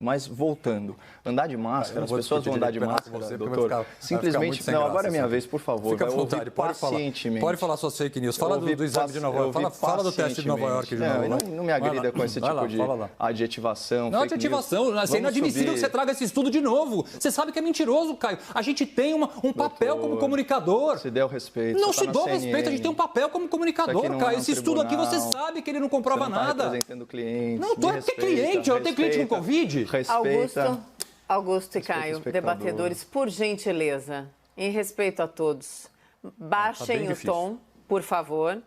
Mas voltando, andar de máscara, as pessoas vão andar de máscara, doutor, simplesmente, não, agora é minha vez, por favor, fica à vontade, pode falar suas fake news, fala do exame de Nova York, fala do teste de Nova York de novo. Não me agrida com esse tipo de adjetivação. Não, adjetivação, é inadmissível que você traga esse estudo de novo, você sabe que é mentiroso, Caio, a gente tem um papel como comunicador. Se der o respeito. Não te dou respeito, a gente tem um papel como comunicador, Caio, esse estudo aqui você sabe que ele não comprova nada. Representando clientes. Não, tu é cliente, eu tenho cliente com Covid. Augusto e Caio, debatedores, por gentileza, em respeito a todos, baixem o tom, por favor.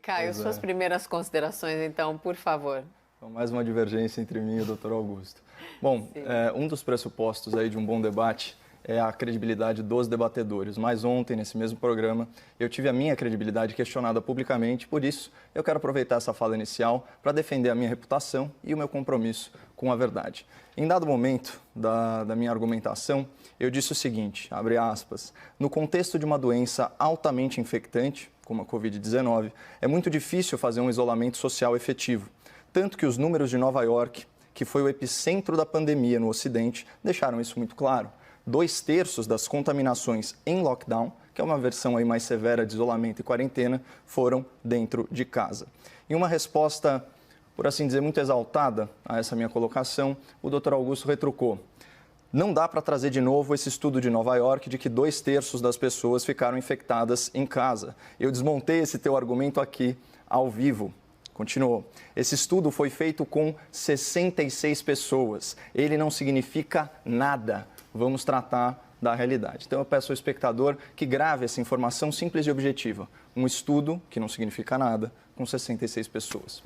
Caio, suas primeiras considerações, então, por favor. Então, mais uma divergência entre mim e o doutor Augusto. Bom, um dos pressupostos aí de um bom debate é a credibilidade dos debatedores. Mas ontem, nesse mesmo programa, eu tive a minha credibilidade questionada publicamente, por isso eu quero aproveitar essa fala inicial para defender a minha reputação e o meu compromisso com a verdade. Em dado momento da minha argumentação, eu disse o seguinte, abre aspas, no contexto de uma doença altamente infectante, como a Covid-19, é muito difícil fazer um isolamento social efetivo, tanto que os números de Nova York, que foi o epicentro da pandemia no Ocidente, deixaram isso muito claro. 2/3 das contaminações em lockdown, que é uma versão aí mais severa de isolamento e quarentena, foram dentro de casa. Em uma resposta, por assim dizer, muito exaltada a essa minha colocação, o Dr. Augusto retrucou. Não dá para trazer de novo esse estudo de Nova York de que 2/3 das pessoas ficaram infectadas em casa. Eu desmontei esse teu argumento aqui ao vivo. Continuou. Esse estudo foi feito com 66 pessoas. Ele não significa nada. Vamos tratar da realidade. Então, eu peço ao espectador que grave essa informação simples e objetiva. Um estudo, que não significa nada, com 66 pessoas.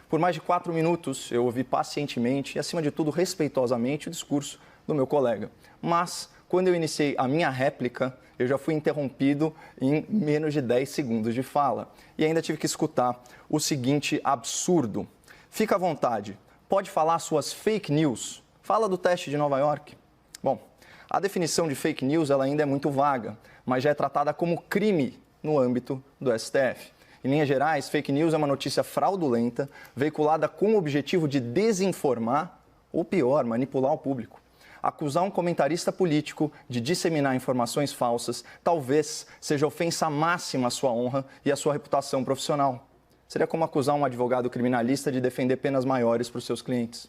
Por mais de 4 minutos, eu ouvi pacientemente e, acima de tudo, respeitosamente o discurso do meu colega. Mas, quando eu iniciei a minha réplica, eu já fui interrompido em menos de 10 segundos de fala. E ainda tive que escutar o seguinte absurdo. Fica à vontade, pode falar suas fake news. Fala do teste de Nova York. Bom, a definição de fake news ela ainda é muito vaga, mas já é tratada como crime no âmbito do STF. Em linhas gerais, fake news é uma notícia fraudulenta, veiculada com o objetivo de desinformar, ou pior, manipular o público. Acusar um comentarista político de disseminar informações falsas talvez seja ofensa máxima à sua honra e à sua reputação profissional. Seria como acusar um advogado criminalista de defender penas maiores para os seus clientes.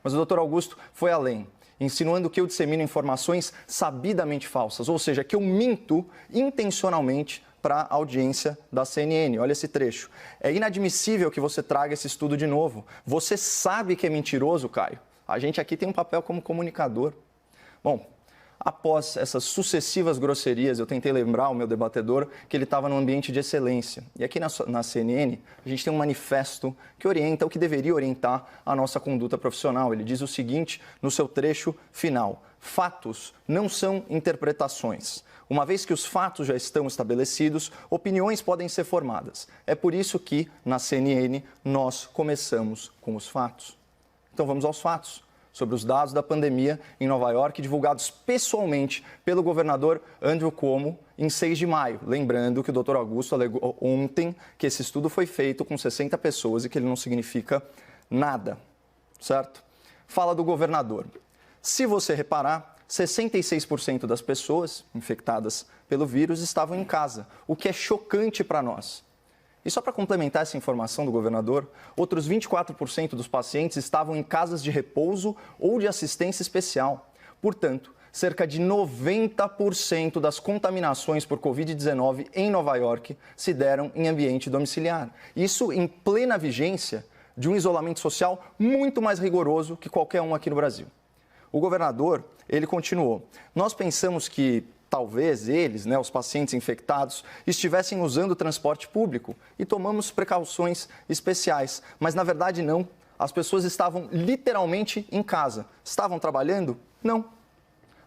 Mas o Dr. Augusto foi além, insinuando que eu dissemino informações sabidamente falsas, ou seja, que eu minto intencionalmente para a audiência da CNN. Olha esse trecho. É inadmissível que você traga esse estudo de novo. Você sabe que é mentiroso, Caio. A gente aqui tem um papel como comunicador. Bom, após essas sucessivas grosserias, eu tentei lembrar ao meu debatedor que ele estava num ambiente de excelência. E aqui na CNN, a gente tem um manifesto que orienta, o que deveria orientar a nossa conduta profissional. Ele diz o seguinte no seu trecho final: fatos não são interpretações. Uma vez que os fatos já estão estabelecidos, opiniões podem ser formadas. É por isso que, na CNN, nós começamos com os fatos. Então vamos aos fatos sobre os dados da pandemia em Nova York, divulgados pessoalmente pelo governador Andrew Cuomo em 6 de maio. Lembrando que o Dr. Augusto alegou ontem que esse estudo foi feito com 60 pessoas e que ele não significa nada, certo? Fala do governador. Se você reparar, 66% das pessoas infectadas pelo vírus estavam em casa, o que é chocante para nós. E só para complementar essa informação do governador, outros 24% dos pacientes estavam em casas de repouso ou de assistência especial. Portanto, cerca de 90% das contaminações por Covid-19 em Nova York se deram em ambiente domiciliar. Isso em plena vigência de um isolamento social muito mais rigoroso que qualquer um aqui no Brasil. O governador, ele continuou: nós pensamos que talvez eles, os pacientes infectados, estivessem usando o transporte público e tomamos precauções especiais. Mas, na verdade, não. As pessoas estavam literalmente em casa. Estavam trabalhando? Não.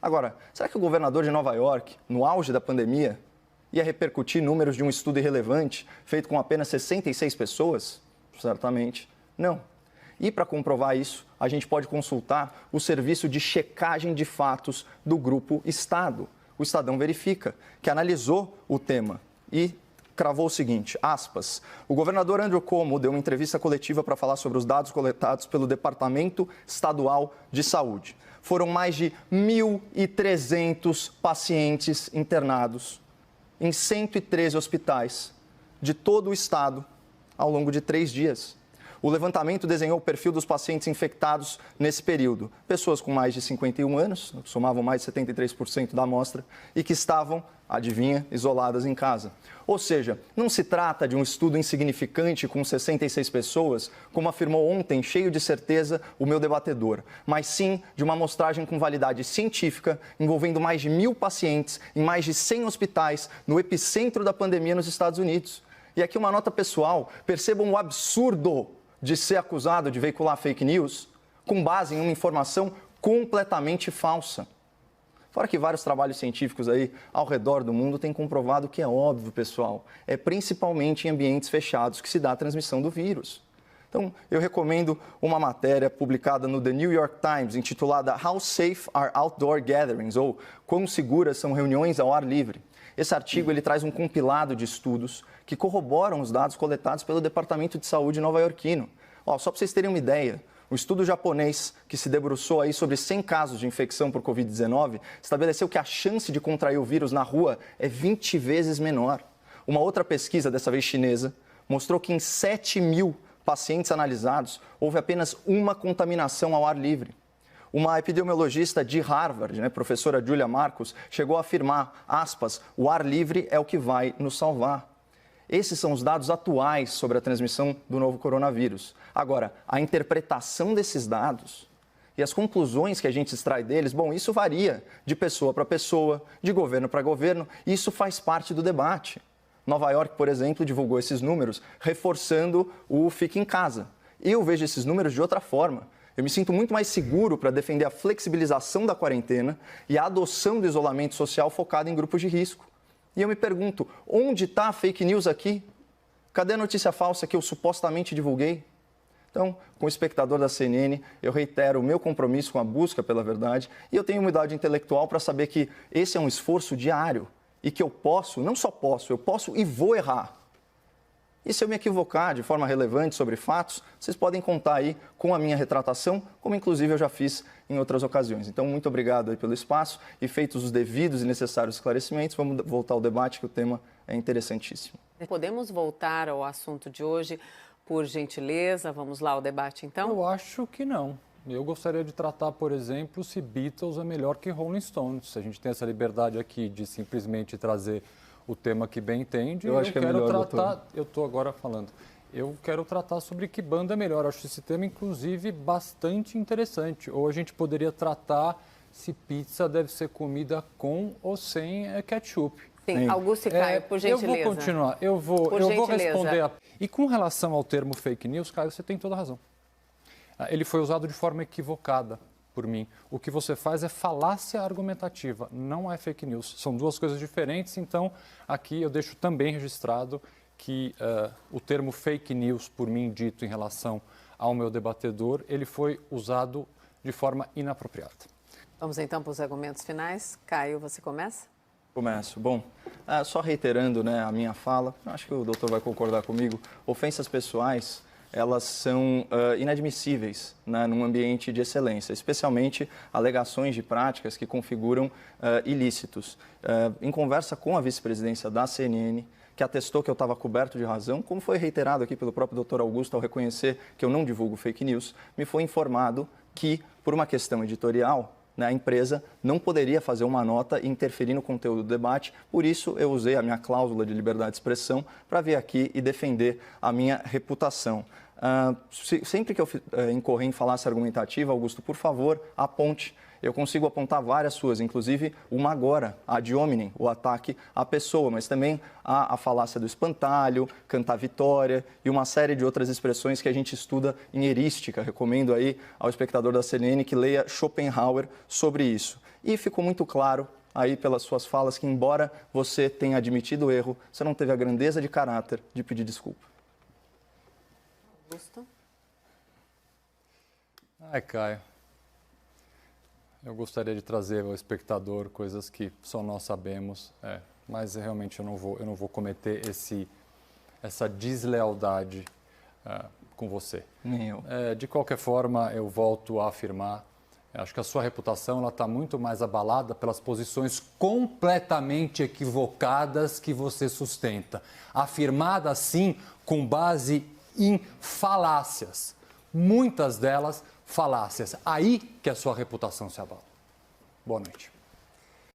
Agora, será que o governador de Nova York, no auge da pandemia, ia repercutir números de um estudo irrelevante feito com apenas 66 pessoas? Certamente não. E, para comprovar isso, a gente pode consultar o serviço de checagem de fatos do Grupo Estado. O Estadão Verifica, que analisou o tema e cravou o seguinte, aspas, o governador Andrew Cuomo deu uma entrevista coletiva para falar sobre os dados coletados pelo Departamento Estadual de Saúde. Foram mais de 1.300 pacientes internados em 113 hospitais de todo o estado ao longo de 3 dias. O levantamento desenhou o perfil dos pacientes infectados nesse período. Pessoas com mais de 51 anos, somavam mais de 73% da amostra, e que estavam, adivinha, isoladas em casa. Ou seja, não se trata de um estudo insignificante com 66 pessoas, como afirmou ontem, cheio de certeza, o meu debatedor, mas sim de uma amostragem com validade científica, envolvendo mais de 1.000 pacientes em mais de 100 hospitais no epicentro da pandemia nos Estados Unidos. E aqui uma nota pessoal, percebam o absurdo de ser acusado de veicular fake news com base em uma informação completamente falsa. Fora que vários trabalhos científicos aí ao redor do mundo têm comprovado que é óbvio, pessoal, é principalmente em ambientes fechados que se dá a transmissão do vírus. Então, eu recomendo uma matéria publicada no The New York Times, intitulada How Safe Are Outdoor Gatherings? Ou Quão seguras são reuniões ao ar livre? Esse artigo ele traz um compilado de estudos que corroboram os dados coletados pelo Departamento de Saúde nova-iorquino. Só para vocês terem uma ideia, o estudo japonês, que se debruçou aí sobre 100 casos de infecção por Covid-19, estabeleceu que a chance de contrair o vírus na rua é 20 vezes menor. Uma outra pesquisa, dessa vez chinesa, mostrou que em 7.000 pacientes analisados, houve apenas uma contaminação ao ar livre. Uma epidemiologista de Harvard, professora Julia Marcus, chegou a afirmar, aspas, o ar livre é o que vai nos salvar. Esses são os dados atuais sobre a transmissão do novo coronavírus. Agora, a interpretação desses dados e as conclusões que a gente extrai deles, isso varia de pessoa para pessoa, de governo para governo, e isso faz parte do debate. Nova York, por exemplo, divulgou esses números, reforçando o fique em casa. Eu vejo esses números de outra forma. Eu me sinto muito mais seguro para defender a flexibilização da quarentena e a adoção do isolamento social focado em grupos de risco. E eu me pergunto, onde está a fake news aqui? Cadê a notícia falsa que eu supostamente divulguei? Então, como espectador da CNN, eu reitero o meu compromisso com a busca pela verdade e eu tenho humildade intelectual para saber que esse é um esforço diário e que eu posso, não só posso, eu posso e vou errar. E se eu me equivocar de forma relevante sobre fatos, vocês podem contar aí com a minha retratação, como inclusive eu já fiz em outras ocasiões. Então, muito obrigado aí pelo espaço e feitos os devidos e necessários esclarecimentos, vamos voltar ao debate, que o tema é interessantíssimo. Podemos voltar ao assunto de hoje, por gentileza? Vamos lá ao debate, então? Eu acho que não. Eu gostaria de tratar, por exemplo, se Beatles é melhor que Rolling Stones. Se a gente tem essa liberdade aqui de simplesmente trazer o tema que bem entende, eu quero melhor, tratar. doutor. Eu estou agora falando. Eu quero tratar sobre que banda é melhor. Eu acho esse tema, inclusive, bastante interessante. Ou a gente poderia tratar se pizza deve ser comida com ou sem ketchup. Sim, Augusto e Caio, por gentileza. Eu vou continuar. Eu vou responder. E com relação ao termo fake news, Caio, você tem toda a razão. Ele foi usado de forma equivocada por mim. O que você faz é falácia argumentativa, não é fake news. São duas coisas diferentes, então aqui eu deixo também registrado que o termo fake news, por mim dito em relação ao meu debatedor, ele foi usado de forma inapropriada. Vamos então para os argumentos finais. Caio, você começa? Começo. Bom, só reiterando a minha fala, acho que o doutor vai concordar comigo, ofensas pessoais, elas são inadmissíveis num ambiente de excelência, especialmente alegações de práticas que configuram ilícitos. Em conversa com a vice-presidência da CNN, que atestou que eu estava coberto de razão, como foi reiterado aqui pelo próprio doutor Augusto ao reconhecer que eu não divulgo fake news, me foi informado que, por uma questão editorial, a empresa não poderia fazer uma nota e interferir no conteúdo do debate, por isso eu usei a minha cláusula de liberdade de expressão para vir aqui e defender a minha reputação. Sempre que eu incorrer em falácia argumentativa, Augusto, por favor, aponte. Eu consigo apontar várias suas, inclusive uma agora, a ad hominem, o ataque à pessoa, mas também a falácia do espantalho, cantar vitória e uma série de outras expressões que a gente estuda em erística. Recomendo aí ao espectador da CNN que leia Schopenhauer sobre isso. E ficou muito claro aí pelas suas falas que, embora você tenha admitido o erro, você não teve a grandeza de caráter de pedir desculpa. Augusto? Ai, Caio. Eu gostaria de trazer ao espectador coisas que só nós sabemos. mas realmente eu não vou cometer essa deslealdade com você. Nem eu. De qualquer forma, eu volto a afirmar, acho que a sua reputação está muito mais abalada pelas posições completamente equivocadas que você sustenta. Afirmada, sim, com base em falácias. Muitas delas falácias. Aí que a sua reputação se abala. Boa noite.